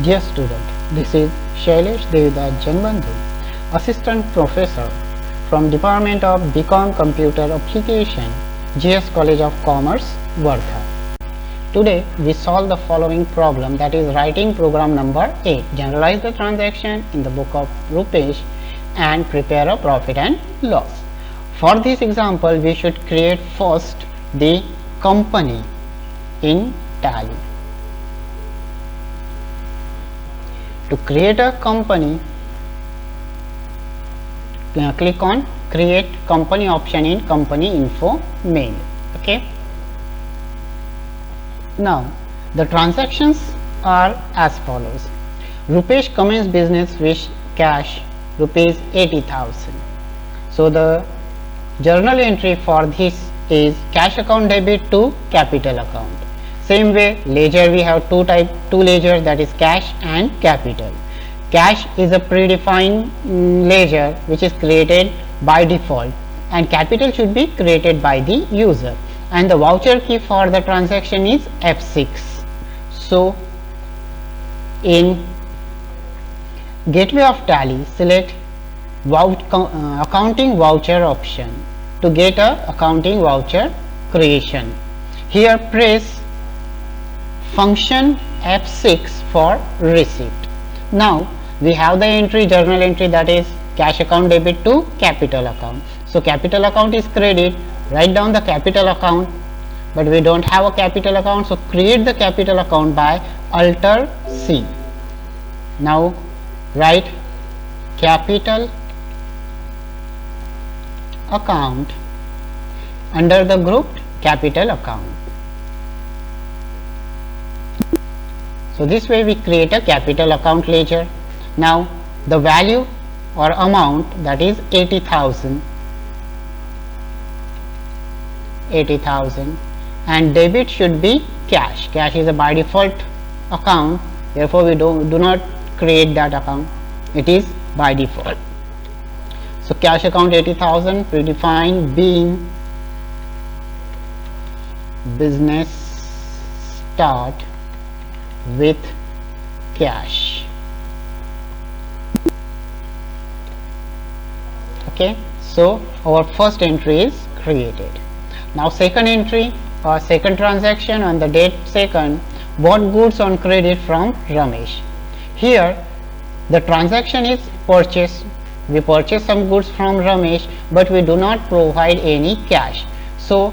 Dear student, this is Shailesh Devidas Janbandhu, Assistant Professor from Department of BCom Computer Application, GS College of Commerce, Wardha. Today we solve the following problem, that is writing program number 8. Generalize the transaction in the book of Rupesh and prepare a profit and loss. For this example, we should create first the company in Tally. To create a company, click on create company option in company info mail. Okay. Now the transactions are as follows. Rupesh commenced business with cash rupees 80,000. So the journal entry for this is cash account debit to capital account. Same way, ledger we have two ledgers, that is cash and capital. Cash is a predefined ledger which is created by default, and capital should be created by the user, and the voucher key for the transaction is F6. So in gateway of Tally, select accounting voucher option to get a accounting voucher creation. Here press function F6 for receipt. Now we have the entry, journal entry, that is cash account debit to capital account. So capital account is credit, write down the capital account, but we don't have a capital account, so create the capital account by Alt C. Now write capital account under the group capital account. So this way we create a capital account ledger. Now the value or amount, that is 80,000, and debit should be cash. Cash is a by default account, therefore we do not create that account, it is by default. So cash account 80,000, predefined being business start with cash. Okay, so our first entry is created. Now second entry or second transaction on the date second, bought goods on credit from Ramesh. Here the transaction is purchase. We purchase some goods from Ramesh, but we do not provide any cash, so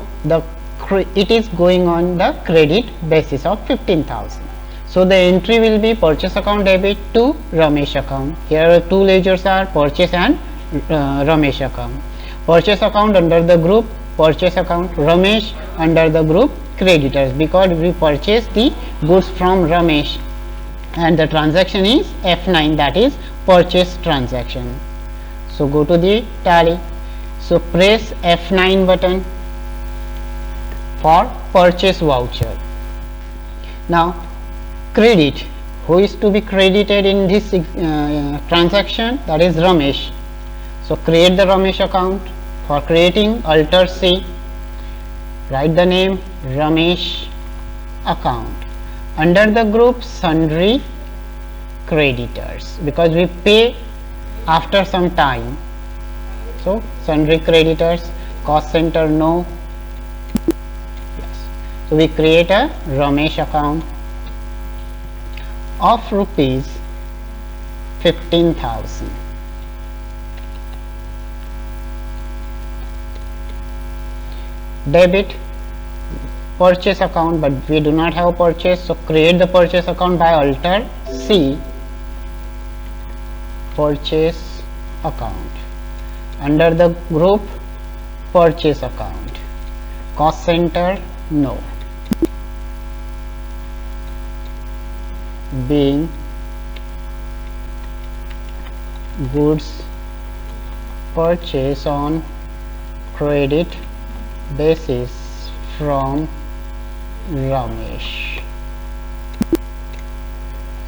it is going on the credit basis of 15,000. So the entry will be purchase account debit to Ramesh account. Here two ledgers are purchase and Ramesh account. Purchase account under the group purchase account, Ramesh under the group creditors, because we purchase the goods from Ramesh, and the transaction is F9, that is purchase transaction. So go to the Tally, so press F9 button for purchase voucher. Now credit, who is to be credited in this transaction, that is Ramesh. So create the Ramesh account. For creating, Alt C, write the name Ramesh account. Under the group sundry creditors, because we pay after some time, so sundry creditors, cost center no. Yes. So we create a Ramesh account of rupees 15,000. Debit purchase account, but we do not have purchase, so create the purchase account by Alt C, purchase account. Under the group purchase account, cost center no, being goods purchase on credit basis from Ramesh.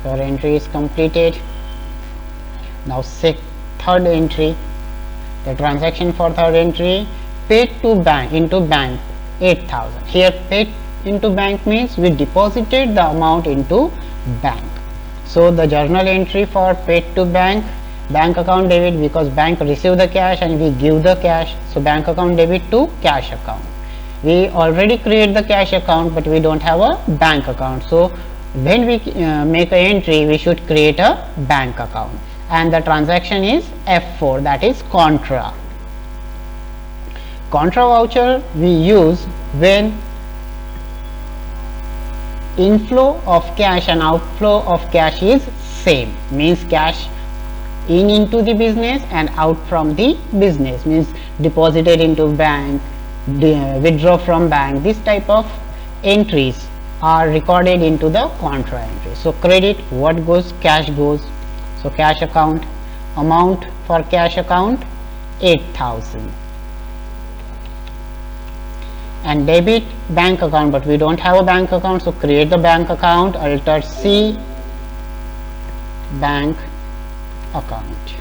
So our entry is completed. Now third entry, the transaction for third entry, paid to bank into bank 8,000. Here paid into bank means we deposited the amount into bank. So the journal entry for paid to bank account debit, because bank receive the cash and we give the cash, so bank account debit to cash account. We already create the cash account but we don't have a bank account, so when we make a entry we should create a bank account, and the transaction is F4, that is contra. Contra voucher we use when inflow of cash and outflow of cash is same, means cash in into the business and out from the business, means deposited into bank, withdraw from bank. This type of entries are recorded into the contra entry. So credit, what goes? Cash goes. So cash account, amount for cash account 8,000, and debit bank account, but we don't have a bank account, so create the bank account, alter C bank account,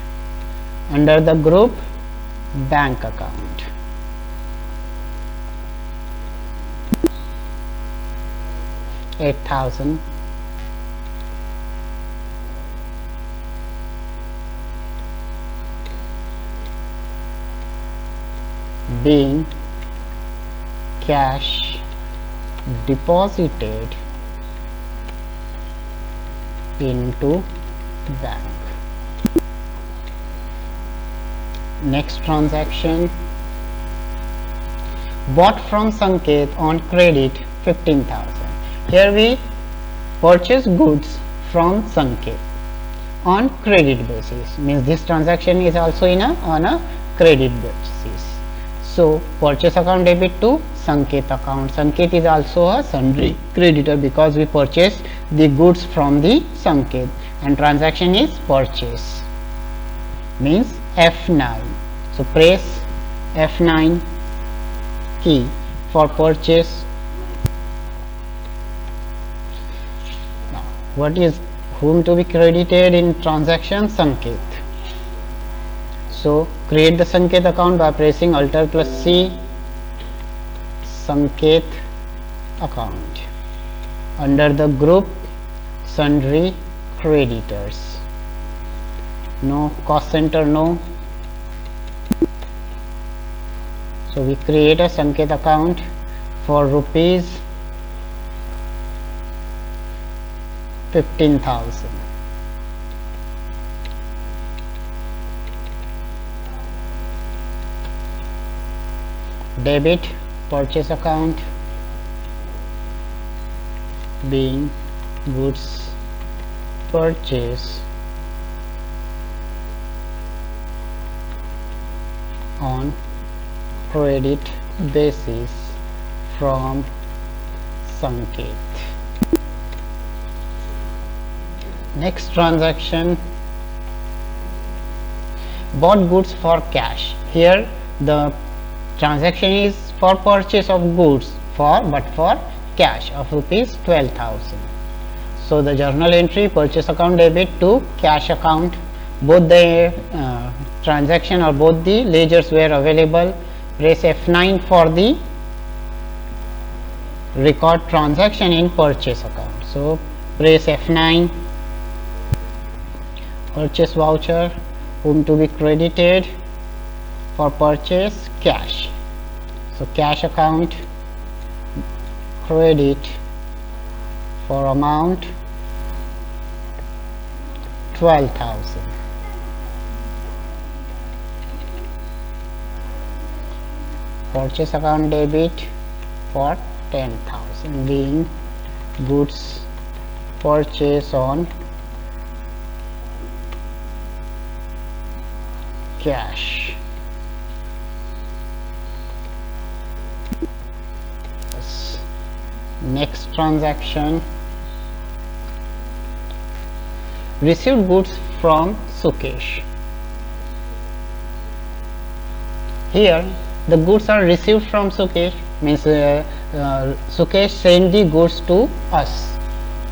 under the group bank account. $8,000 being cash deposited into bank. Next transaction, bought from Sanket on credit 15,000. Here we purchase goods from Sanket on credit basis, means this transaction is also on a credit basis. So purchase account debit to Sanket account. Sanket is also a sundry creditor because we purchase the goods from the Sanket, and transaction is purchase, means F9. So press F9 key for purchase. Now what is whom to be credited in transaction? Sanket. So create the Sanket account by pressing Alt plus C, Sanket account, under the group sundry creditors. No cost center, no. So we create a Sanket account for rupees 15,000. Debit purchase account being goods purchase on credit basis from Sanket. Next transaction, bought goods for cash. Here the transaction is for purchase of goods for cash of rupees 12,000. So the journal entry purchase account debit to cash account, both the transaction or both the ledgers were available. Press F9 for the record transaction in purchase account. So press F9, purchase voucher, whom to be credited for purchase? Cash. So cash account, credit for amount 12,000. Purchase account debit for 10,000 being goods purchase on cash. Next transaction, received goods from Sukesh. Here the goods are received from Sukesh, means Sukesh sent the goods to us.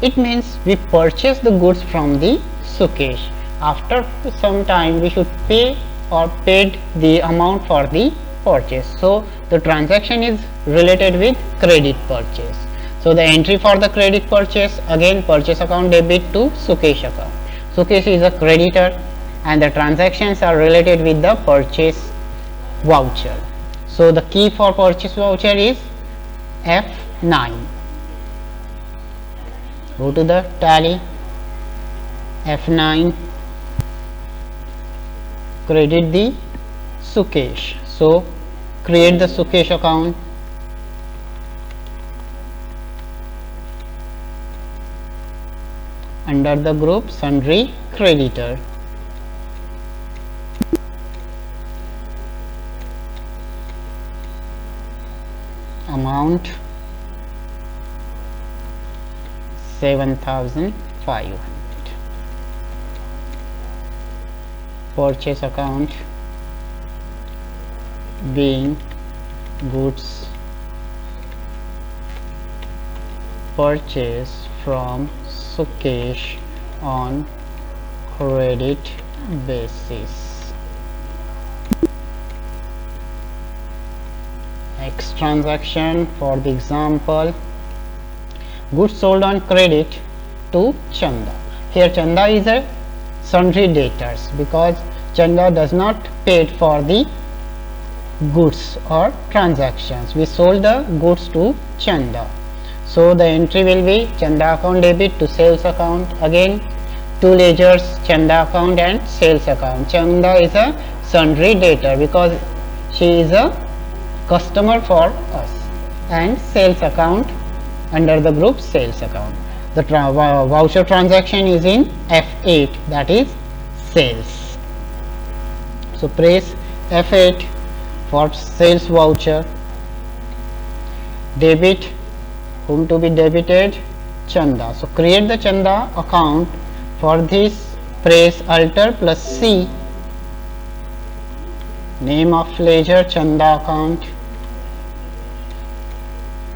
It means we purchase the goods from the Sukesh. After some time we should pay or paid the amount for the purchase. So the transaction is related with credit purchase. So the entry for the credit purchase, again purchase account debit to Sukesh account. Sukesh is a creditor and the transactions are related with the purchase voucher. So the key for purchase voucher is F9. Go to the tally, F9, credit the Sukesh. So create the Sukesh account. Under the group sundry creditor. Amount 7,500. Purchase account being goods purchase from Sukesh on credit basis. Next transaction for the example, goods sold on credit to Chanda. Here Chanda is a sundry debtors because Chanda does not paid for the goods or transactions. We sold the goods to Chanda. So the entry will be Chanda account debit to sales account. Again two ledgers, Chanda account and sales account. Chanda is a sundry debtor because she is a customer for us, and sales account under the group sales account. The voucher transaction is in F8, that is sales. So press F8 for sales voucher. Debit, whom to be debited? Chanda. So create the Chanda account. For this press Alt plus C. Name of ledger Chanda account.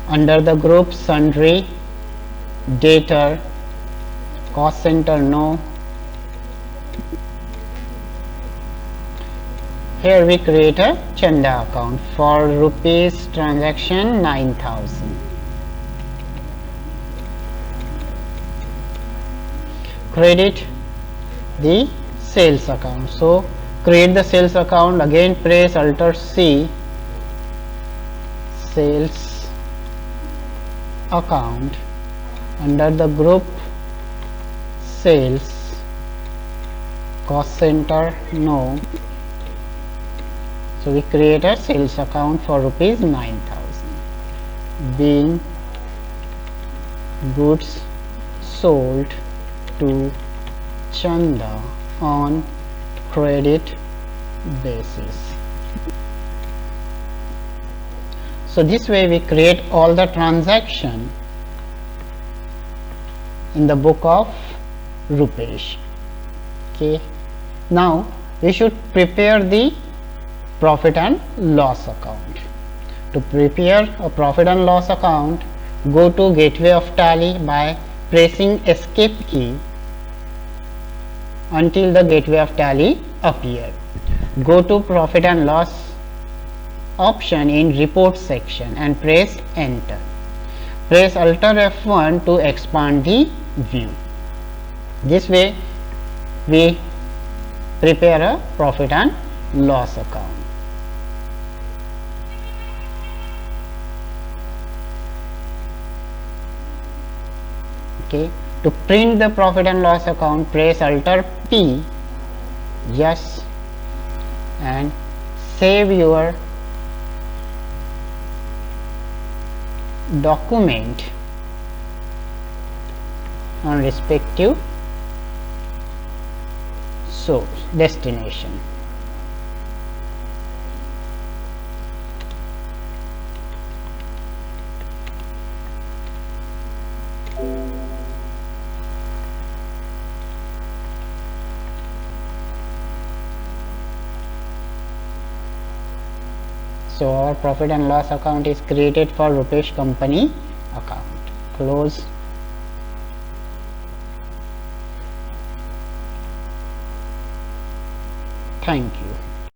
Under the group sundry debtor, cost center no. Here we create a Chanda account for rupees transaction 9,000. Credit the sales account. So create the sales account. Again press Alt C. Sales account. Under the group sales, cost center no. So we create a sales account for rupees 9,000 being goods sold to Chanda on credit basis. So this way we create all the transaction in the book of Rupesh. Okay. Now we should prepare the profit and loss account. To prepare a profit and loss account, go to gateway of tally by pressing escape key until the gateway of tally appear. Go to profit and loss option in report section and press enter. Press Alt F1 to expand the view. This way we prepare a profit and loss account. Okay. To print the profit and loss account, press Alt P, yes, and save your document on respective source destination. So our profit and loss account is created for Rupesh company account. Close. Thank you.